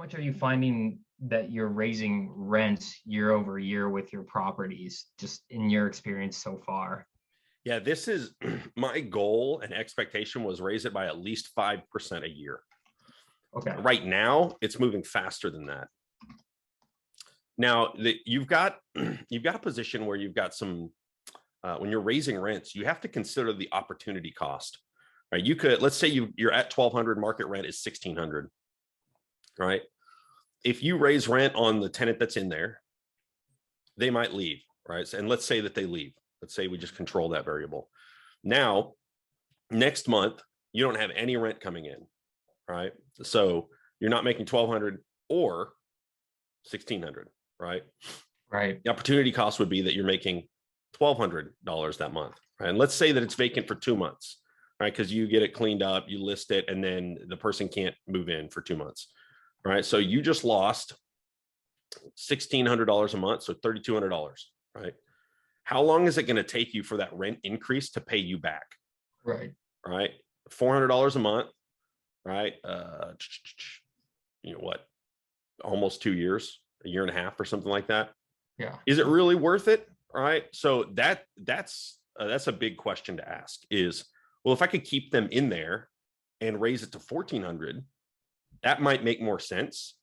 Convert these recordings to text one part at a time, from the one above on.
much are you finding that you're raising rents year over year with your properties, just in your experience so far? Yeah, this is my goal and expectation was raise it by at least 5% a year. Okay. Right now, it's moving faster than that. Now, you've got a position where you've got some, when you're raising rents, you have to consider the opportunity cost, right? You could, let's say you're at 1,200, market rent is 1,600, right? If you raise rent on the tenant that's in there, they might leave, right? And let's say that they leave. Let's say we just control that variable. Now, next month, you don't have any rent coming in, right? So you're not making 1,200 or 1,600, right? Right. The opportunity cost would be that you're making $1,200 that month, right? And let's say that it's vacant for 2 months, right? Because you get it cleaned up, you list it, and then the person can't move in for 2 months, right? So you just lost $1,600 a month, so $3,200, right? How long is it going to take you for that rent increase to pay you back? Right. Right. $400 a month, right? You know what? Almost 2 years, a year and a half or something like that. Yeah. Is it really worth it? Right. So that's a big question to ask is, well, if I could keep them in there and raise it to 1,400, that might make more sense.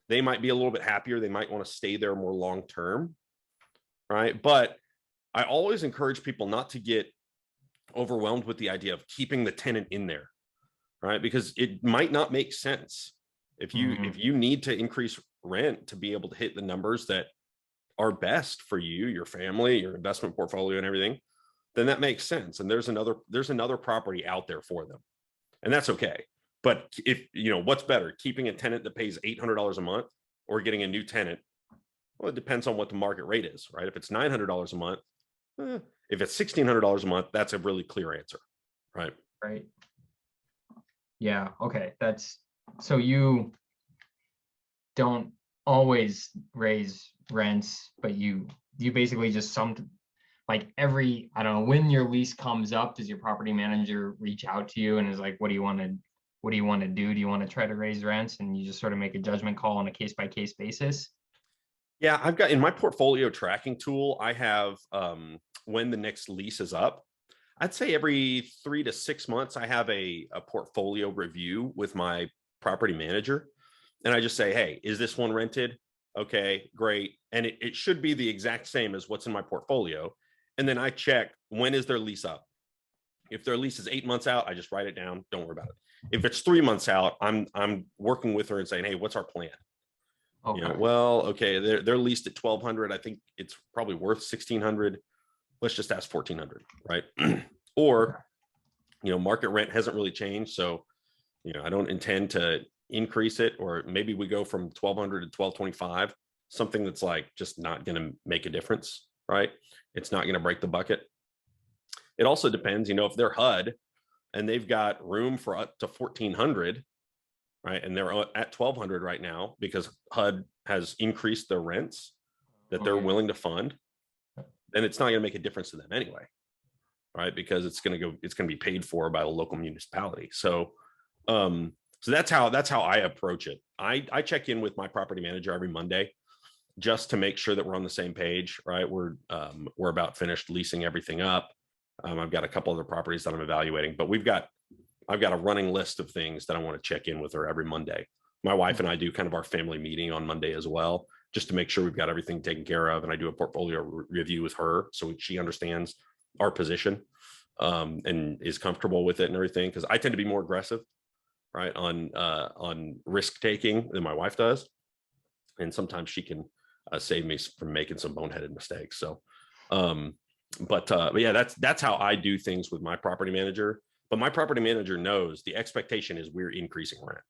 They might be a little bit happier. They might want to stay there more long term. Right. But I always encourage people not to get overwhelmed with the idea of keeping the tenant in there. Right. Because it might not make sense. If you need to increase rent to be able to hit the numbers that are best for you, your family, your investment portfolio and everything, then that makes sense. And there's another property out there for them. And that's okay. But if what's better, keeping a tenant that pays $800 a month or getting a new tenant? Well, it depends on what the market rate is, right? If it's $900 a month, if it's $1,600 a month, that's a really clear answer, right? Right. Yeah. Okay. So you don't always raise rents, but you basically just like every, I don't know, when your lease comes up, does your property manager reach out to you and is like, what do you want to do? Do you want to try to raise rents? And you just sort of make a judgment call on a case by case basis? Yeah, I've got in my portfolio tracking tool, I have when the next lease is up. I'd say every 3 to 6 months, I have a portfolio review with my property manager. And I just say, hey, is this one rented? Okay, great. And it should be the exact same as what's in my portfolio. And then I check, when is their lease up? If their lease is 8 months out, I just write it down. Don't worry about it. If it's 3 months out, I'm working with her and saying, hey, what's our plan? Okay. Well, okay, they're leased at 1,200. I think it's probably worth 1,600. Let's just ask 1,400, right? Or, market rent hasn't really changed. So, I don't intend to increase it, or maybe we go from 1,200 to 1,225, something that's like just not going to make a difference, right? It's not going to break the bucket. It also depends, if they're HUD and they've got room for up to 1,400, right? And they're at 1,200 right now because HUD has increased their rents that they're willing to fund, then it's not going to make a difference to them anyway, right? Because it's going to be paid for by the local municipality. So that's how I approach it. I check in with my property manager every Monday just to make sure that we're on the same page, right? We're about finished leasing everything up. I've got a couple other properties that I'm evaluating, but I've got a running list of things that I want to check in with her every Monday. My wife and I do kind of our family meeting on Monday as well, just to make sure we've got everything taken care of. And I do a portfolio review with her so she understands our position and is comfortable with it and everything. Because I tend to be more aggressive, right, on risk taking than my wife does, and sometimes she can save me from making some boneheaded mistakes. So, but yeah, that's how I do things with my property manager. But my property manager knows the expectation is we're increasing rent.